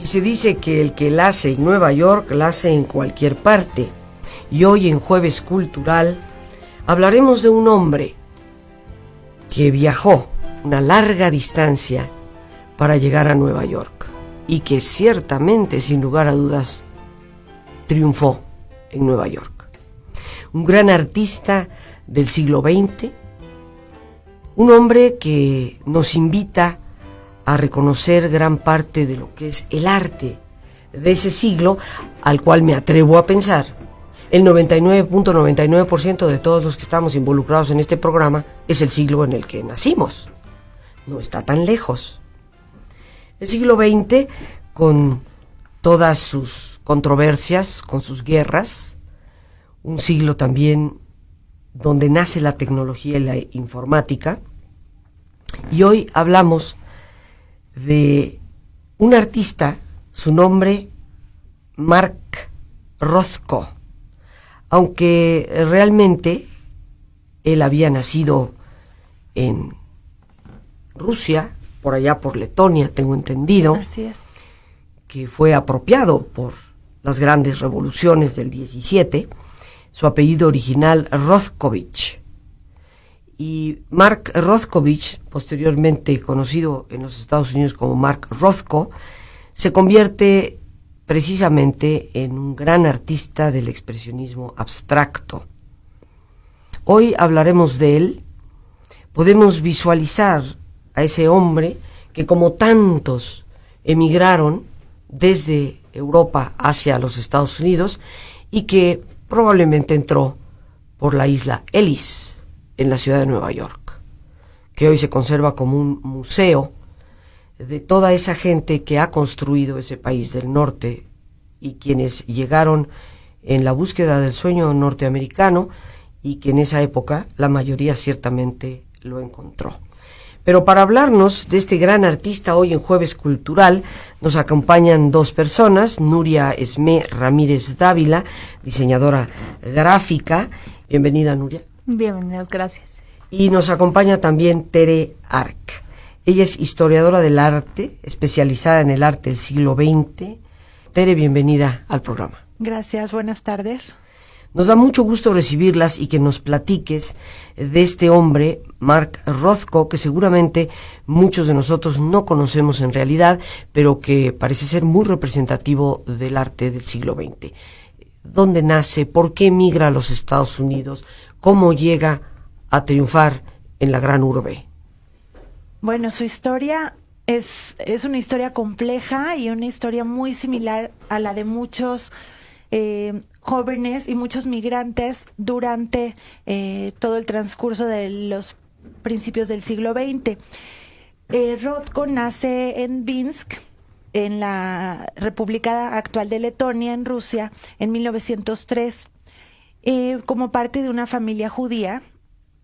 Y se dice que el que la hace en Nueva York, la hace en cualquier parte. Y hoy en Jueves Cultural hablaremos de un hombre que viajó una larga distancia para llegar a Nueva York y que ciertamente, sin lugar a dudas, triunfó en Nueva York. Un gran artista del siglo XX, un hombre que nos invita a reconocer gran parte de lo que es el arte de ese siglo, al cual me atrevo a pensar el 99.99% de todos los que estamos involucrados en este programa es el siglo en el que nacimos. No está tan lejos. El siglo XX, con todas sus controversias, con sus guerras, un siglo también donde nace la tecnología y la informática. Y hoy hablamos de un artista, su nombre, Mark Rothko. Aunque realmente él había nacido en Rusia, por allá por Letonia, tengo entendido. Así es. Que fue apropiado por las grandes revoluciones del 17, su apellido original Rothkovich. Y Mark Rothkovich, posteriormente conocido en los Estados Unidos como Mark Rothko, se convierte precisamente en un gran artista del expresionismo abstracto. Hoy hablaremos de él. Podemos visualizar a ese hombre que, como tantos, emigraron desde Europa hacia los Estados Unidos y que probablemente entró por la isla Ellis en la ciudad de Nueva York, que hoy se conserva como un museo de toda esa gente que ha construido ese país del norte y quienes llegaron en la búsqueda del sueño norteamericano y que en esa época la mayoría ciertamente lo encontró. Pero para hablarnos de este gran artista hoy en Jueves Cultural nos acompañan dos personas, Nuria Esmé Ramírez Dávila, diseñadora gráfica. Bienvenida, Nuria. Bienvenida, gracias. Y nos acompaña también Tere Arc. Ella es historiadora del arte, especializada en el arte del siglo XX. Tere, bienvenida al programa. Gracias, buenas tardes. Nos da mucho gusto recibirlas y que nos platiques de este hombre, Mark Rothko, que seguramente muchos de nosotros no conocemos en realidad, pero que parece ser muy representativo del arte del siglo XX. ¿Dónde nace? ¿Por qué emigra a los Estados Unidos? ¿Cómo llega a triunfar en la gran urbe? Bueno, su historia es una historia compleja y una historia muy similar a la de muchos jóvenes y muchos migrantes durante todo el transcurso de los principios del siglo XX. Rothko nace en Minsk, en la República actual de Letonia, en Rusia, en 1903, como parte de una familia judía.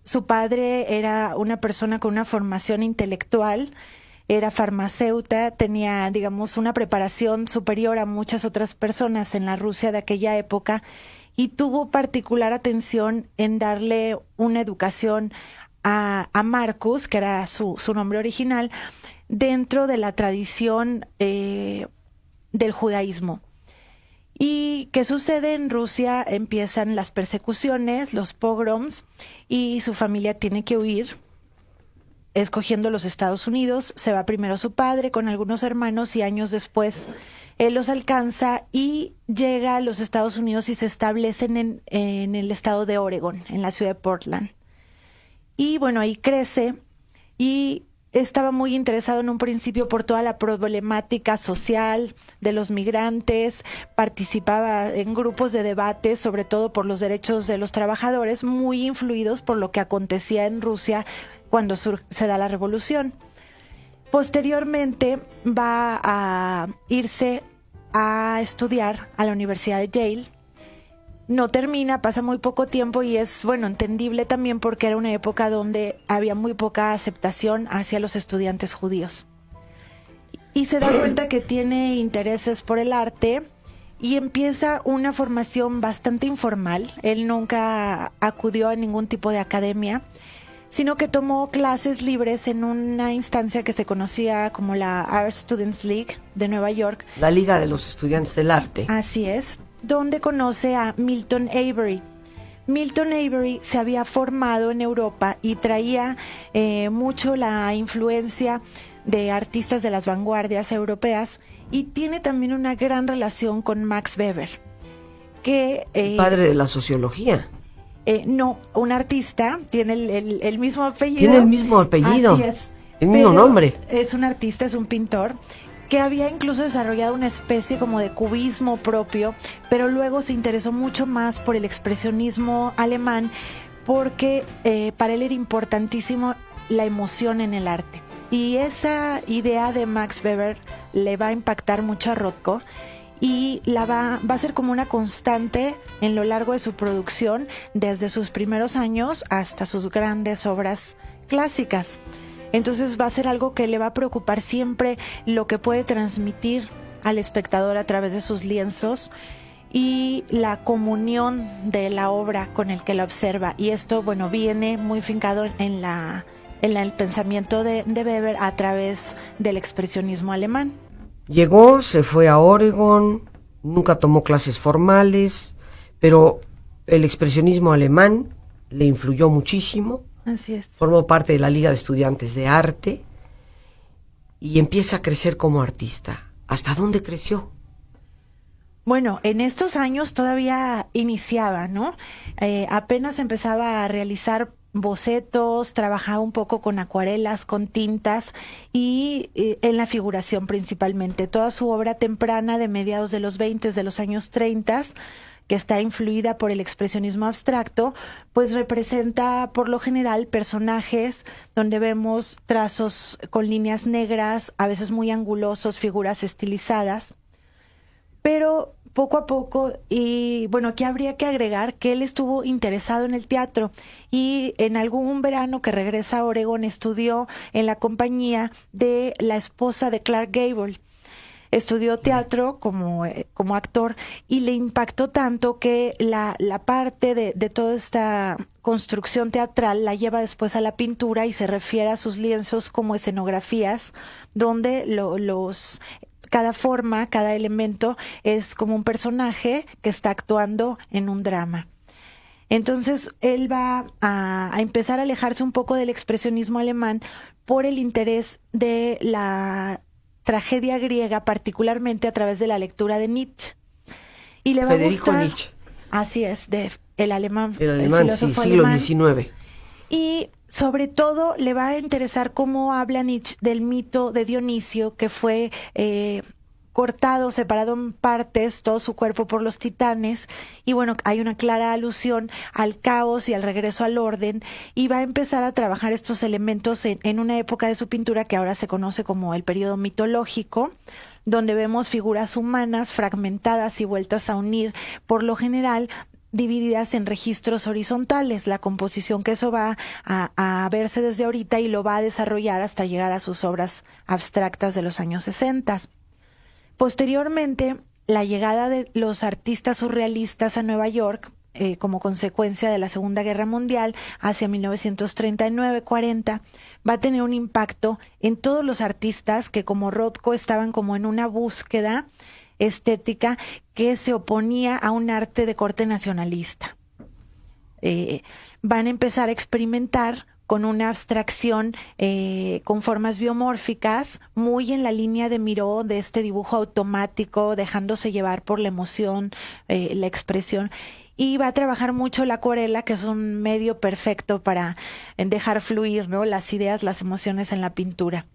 Su padre era una persona con una formación intelectual, era farmacéutica, tenía, digamos, una preparación superior a muchas otras personas en la Rusia de aquella época y tuvo particular atención en darle una educación a Marcus, que era su nombre original, dentro de la tradición del judaísmo. ¿Y qué sucede en Rusia? Empiezan las persecuciones, los pogroms, y su familia tiene que huir, escogiendo los Estados Unidos. Se va primero su padre con algunos hermanos y años después él los alcanza y llega a los Estados Unidos y se establecen en el estado de Oregon, en la ciudad de Portland. Y bueno, ahí crece y estaba muy interesado en un principio por toda la problemática social de los migrantes, participaba en grupos de debate, sobre todo por los derechos de los trabajadores, muy influidos por lo que acontecía en Rusia cuando se da la revolución. Posteriormente va a irse a estudiar a la Universidad de Yale. No termina, pasa muy poco tiempo y es, bueno, entendible también porque era una época donde había muy poca aceptación hacia los estudiantes judíos. Y se da cuenta que tiene intereses por el arte y empieza una formación bastante informal. Él nunca acudió a ningún tipo de academia. sino que tomó clases libres en una instancia que se conocía como la Art Students League de Nueva York. La Liga de los Estudiantes del Arte. Así es, donde conoce a Milton Avery. Milton Avery se había formado en Europa y traía mucho la influencia de artistas de las vanguardias europeas, y tiene también una gran relación con Max Weber, que el padre de la sociología. No, un artista, tiene el mismo apellido. Tiene el mismo apellido. Así es. El mismo nombre. Es un artista, es un pintor, que había incluso desarrollado una especie como de cubismo propio, pero luego se interesó mucho más por el expresionismo alemán, porque para él era importantísimo la emoción en el arte. Y esa idea de Max Weber le va a impactar mucho a Rothko, y va a ser como una constante en lo largo de su producción, desde sus primeros años hasta sus grandes obras clásicas. Entonces va a ser algo que le va a preocupar siempre, lo que puede transmitir al espectador a través de sus lienzos y la comunión de la obra con el que la observa. Y esto, bueno, viene muy fincado en el pensamiento de Weber a través del expresionismo alemán. Llegó, se fue a Oregon, nunca tomó clases formales, pero el expresionismo alemán le influyó muchísimo. Así es. Formó parte de la Liga de Estudiantes de Arte y empieza a crecer como artista. ¿Hasta dónde creció? Bueno, en estos años todavía iniciaba, ¿no? Apenas empezaba a realizar bocetos, trabajaba un poco con acuarelas, con tintas y en la figuración principalmente. Toda su obra temprana de mediados de los 20, de los años 30, que está influida por el expresionismo abstracto, pues representa por lo general personajes donde vemos trazos con líneas negras, a veces muy angulosos, figuras estilizadas. Pero poco a poco, y bueno, aquí habría que agregar que él estuvo interesado en el teatro, y en algún verano que regresa a Oregon estudió en la compañía de la esposa de Clark Gable. Estudió teatro como actor, y le impactó tanto que la parte de toda esta construcción teatral la lleva después a la pintura y se refiere a sus lienzos como escenografías, donde cada forma, cada elemento es como un personaje que está actuando en un drama. Entonces él va a empezar a alejarse un poco del expresionismo alemán por el interés de la tragedia griega, particularmente a través de la lectura de Nietzsche. Y le va Federico a gustar, Nietzsche. Así es, el alemán. El alemán, sí, siglo XIX. Y sobre todo le va a interesar cómo habla Nietzsche del mito de Dionisio, que fue cortado, separado en partes, todo su cuerpo por los titanes, y bueno, hay una clara alusión al caos y al regreso al orden, y va a empezar a trabajar estos elementos en una época de su pintura que ahora se conoce como el periodo mitológico, donde vemos figuras humanas fragmentadas y vueltas a unir, por lo general divididas en registros horizontales, la composición que eso va a verse desde ahorita y lo va a desarrollar hasta llegar a sus obras abstractas de los años 60. Posteriormente, la llegada de los artistas surrealistas a Nueva York, como consecuencia de la Segunda Guerra Mundial, hacia 1939-40, va a tener un impacto en todos los artistas que, como Rothko, estaban como en una búsqueda estética que se oponía a un arte de corte nacionalista. Van a empezar a experimentar con una abstracción con formas biomórficas, muy en la línea de Miró, de este dibujo automático, dejándose llevar por la emoción, la expresión. Y va a trabajar mucho la acuarela, que es un medio perfecto para dejar fluir, ¿no?, las ideas, las emociones en la pintura.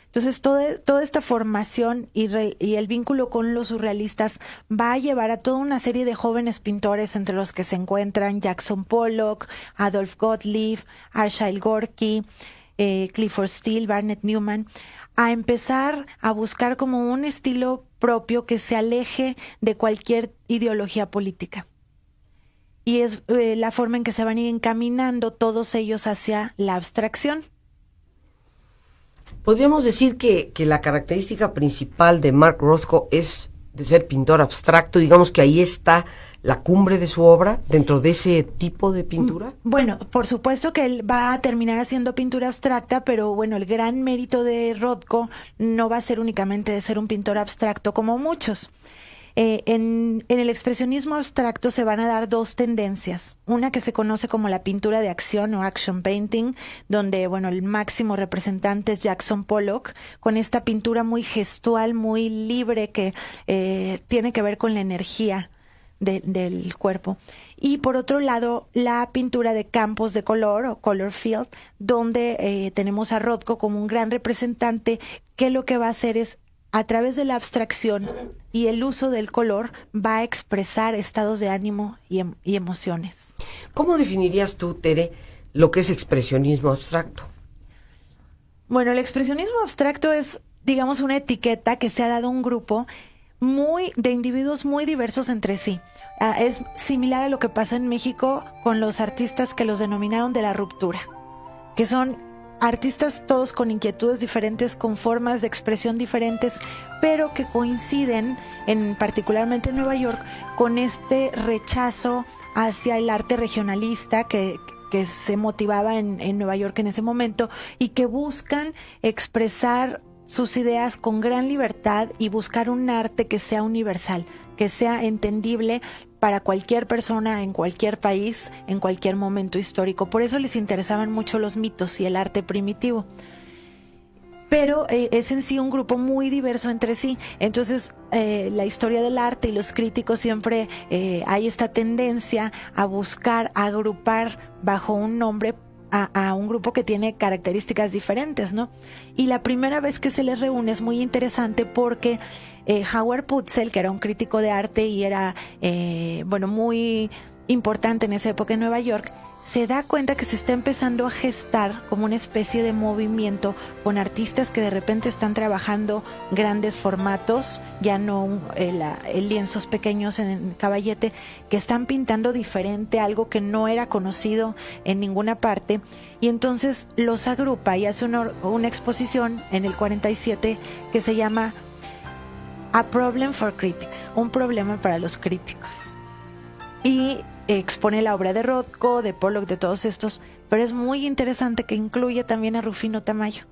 Entonces, toda esta formación y el vínculo con los surrealistas va a llevar a toda una serie de jóvenes pintores, entre los que se encuentran Jackson Pollock, Adolf Gottlieb, Arshile Gorky, Clifford Steele, Barnett Newman, a empezar a buscar como un estilo propio que se aleje de cualquier ideología política. Y es la forma en que se van a ir encaminando todos ellos hacia la abstracción. Podríamos decir que la característica principal de Mark Rothko es de ser pintor abstracto. Digamos que ahí está la cumbre de su obra dentro de ese tipo de pintura? Bueno, por supuesto que él va a terminar haciendo pintura abstracta, pero bueno, el gran mérito de Rothko no va a ser únicamente de ser un pintor abstracto como muchos. En el expresionismo abstracto se van a dar dos tendencias. Una que se conoce como la pintura de acción o action painting, donde, bueno, el máximo representante es Jackson Pollock, con esta pintura muy gestual, muy libre, que tiene que ver con la energía del cuerpo. Y por otro lado, la pintura de campos de color o color field, donde tenemos a Rothko como un gran representante, que lo que va a hacer es, a través de la abstracción y el uso del color, va a expresar estados de ánimo y emociones. ¿Cómo definirías tú, Tere, lo que es expresionismo abstracto? Bueno, el expresionismo abstracto es, digamos, una etiqueta que se ha dado a un grupo de individuos muy diversos entre sí. Es similar a lo que pasa en México con los artistas que los denominaron de la ruptura, que son artistas todos con inquietudes diferentes, con formas de expresión diferentes, pero que coinciden, particularmente en Nueva York, con este rechazo hacia el arte regionalista que se motivaba en Nueva York en ese momento, y que buscan expresar sus ideas con gran libertad y buscar un arte que sea universal, que sea entendible para cualquier persona, en cualquier país, en cualquier momento histórico. Por eso les interesaban mucho los mitos y el arte primitivo. Pero es en sí un grupo muy diverso entre sí. Entonces, la historia del arte y los críticos siempre hay esta tendencia a buscar, a agrupar bajo un nombre a un grupo que tiene características diferentes, ¿no? Y la primera vez que se les reúne es muy interesante porque Howard Putzel, que era un crítico de arte y era, muy importante en esa época en Nueva York, se da cuenta que se está empezando a gestar como una especie de movimiento con artistas que de repente están trabajando grandes formatos, ya no lienzos pequeños en caballete, que están pintando diferente, algo que no era conocido en ninguna parte, y entonces los agrupa y hace una exposición en el 47 que se llama A Problem for Critics, un problema para los críticos. Y expone la obra de Rothko, de Pollock, de todos estos, pero es muy interesante que incluye también a Rufino Tamayo,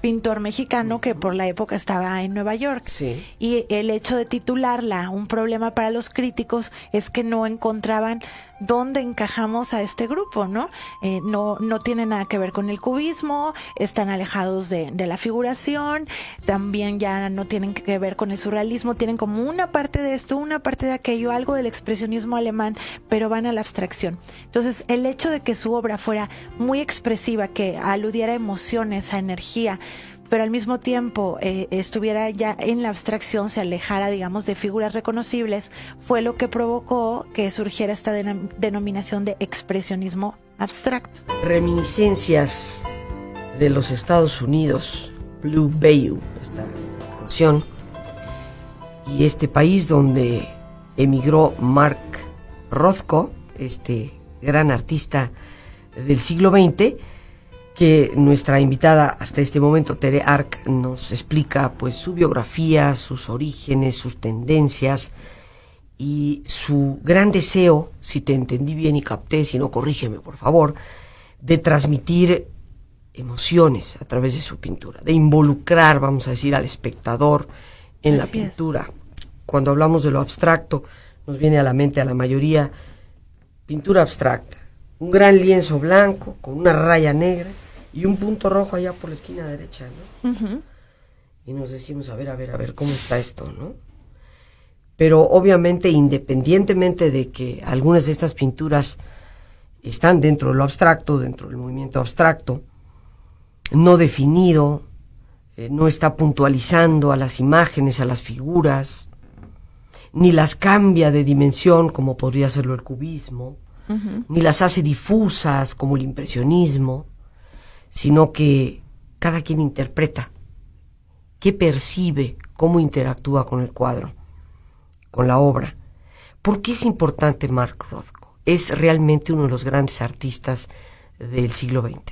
pintor mexicano que por la época estaba en Nueva York. Sí. Y el hecho de titularla Un problema para los críticos es que no encontraban dónde encajamos a este grupo, ¿no? No tiene nada que ver con el cubismo, están alejados de la figuración, también ya no tienen que ver con el surrealismo, tienen como una parte de esto, una parte de aquello, algo del expresionismo alemán, pero van a la abstracción. Entonces, el hecho de que su obra fuera muy expresiva, que aludiera a emociones, a energía, pero al mismo tiempo estuviera ya en la abstracción, se alejara, digamos, de figuras reconocibles, fue lo que provocó que surgiera esta denominación de expresionismo abstracto. Reminiscencias de los Estados Unidos, Blue Bayou, esta canción, y este país donde emigró Mark Rothko, este gran artista del siglo XX, que nuestra invitada hasta este momento, Tere Arck, nos explica pues su biografía, sus orígenes, sus tendencias y su gran deseo, si te entendí bien y capté, si no corrígeme por favor, de transmitir emociones a través de su pintura, de involucrar, vamos a decir, al espectador en la pintura. Cuando hablamos de lo abstracto, nos viene a la mente a la mayoría pintura abstracta, un gran lienzo blanco con una raya negra y un punto rojo allá por la esquina derecha, ¿no? Uh-huh. Y nos decimos, a ver, ¿cómo está esto, no? Pero obviamente, independientemente de que algunas de estas pinturas están dentro de lo abstracto, dentro del movimiento abstracto, no definido, no está puntualizando a las imágenes, a las figuras, ni las cambia de dimensión como podría hacerlo el cubismo, uh-huh, ni las hace difusas como el impresionismo, sino que cada quien interpreta, qué percibe, cómo interactúa con el cuadro, con la obra. ¿Por qué es importante Mark Rothko? Es realmente uno de los grandes artistas del siglo XX.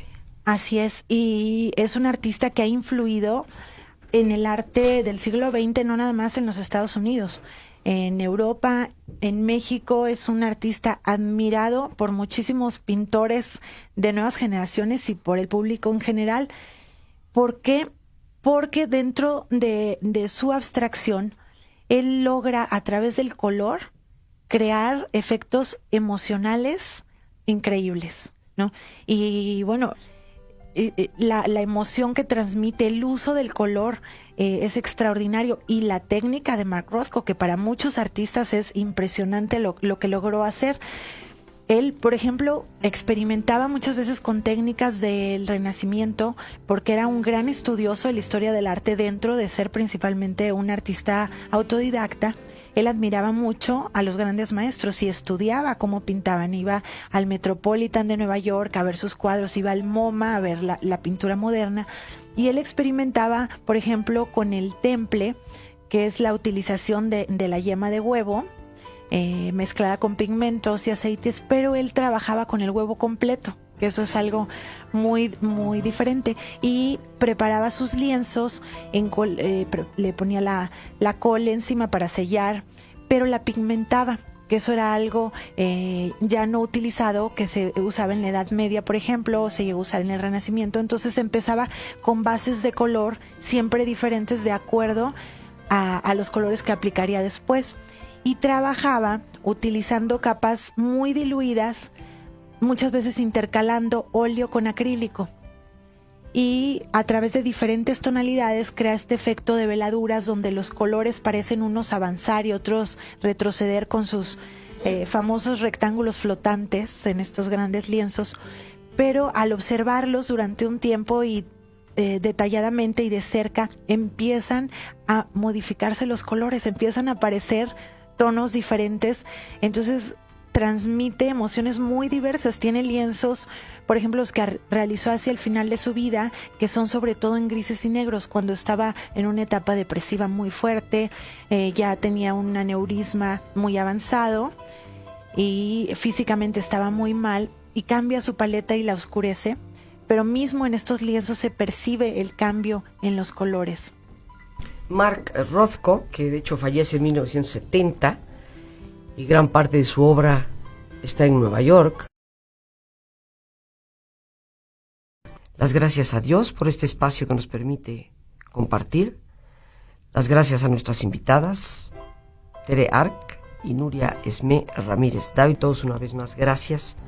Así es, y es un artista que ha influido en el arte del siglo XX, no nada más en los Estados Unidos. en Europa, en México. Es un artista admirado por muchísimos pintores de nuevas generaciones y por el público en general. ¿Por qué? Porque dentro de su abstracción, él logra a través del color crear efectos emocionales increíbles, ¿no? Y bueno, la emoción que transmite, el uso del color es extraordinario, y la técnica de Mark Rothko, que para muchos artistas es impresionante lo que logró hacer. Él, por ejemplo, experimentaba muchas veces con técnicas del Renacimiento porque era un gran estudioso de la historia del arte, dentro de ser principalmente un artista autodidacta. Él admiraba mucho a los grandes maestros y estudiaba cómo pintaban. Iba al Metropolitan de Nueva York a ver sus cuadros, iba al MoMA a ver la pintura moderna, y él experimentaba, por ejemplo, con el temple, que es la utilización de la yema de huevo, mezclada con pigmentos y aceites, pero él trabajaba con el huevo completo, que eso es algo muy, muy diferente, y preparaba sus lienzos, le ponía la col encima para sellar, pero la pigmentaba, que eso era algo ya no utilizado, que se usaba en la Edad Media, por ejemplo, o se llegó a usar en el Renacimiento. Entonces empezaba con bases de color siempre diferentes de acuerdo a los colores que aplicaría después, y trabajaba utilizando capas muy diluidas, muchas veces intercalando óleo con acrílico, y a través de diferentes tonalidades crea este efecto de veladuras donde los colores parecen unos avanzar y otros retroceder con sus famosos rectángulos flotantes en estos grandes lienzos, pero al observarlos durante un tiempo y detalladamente y de cerca, empiezan a modificarse los colores, empiezan a aparecer tonos diferentes. Entonces transmite emociones muy diversas. Tiene lienzos, por ejemplo, los que realizó hacia el final de su vida, que son sobre todo en grises y negros, cuando estaba en una etapa depresiva muy fuerte, ya tenía un aneurisma muy avanzado y físicamente estaba muy mal, y cambia su paleta y la oscurece, pero mismo en estos lienzos se percibe el cambio en los colores. Mark Rothko, que de hecho fallece en 1970, y gran parte de su obra está en Nueva York. Las gracias a Dios por este espacio que nos permite compartir. Las gracias a nuestras invitadas, Tere Arc y Nuria Esmé Ramírez. David, todos una vez más, gracias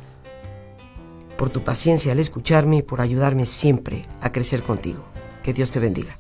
por tu paciencia al escucharme y por ayudarme siempre a crecer contigo. Que Dios te bendiga.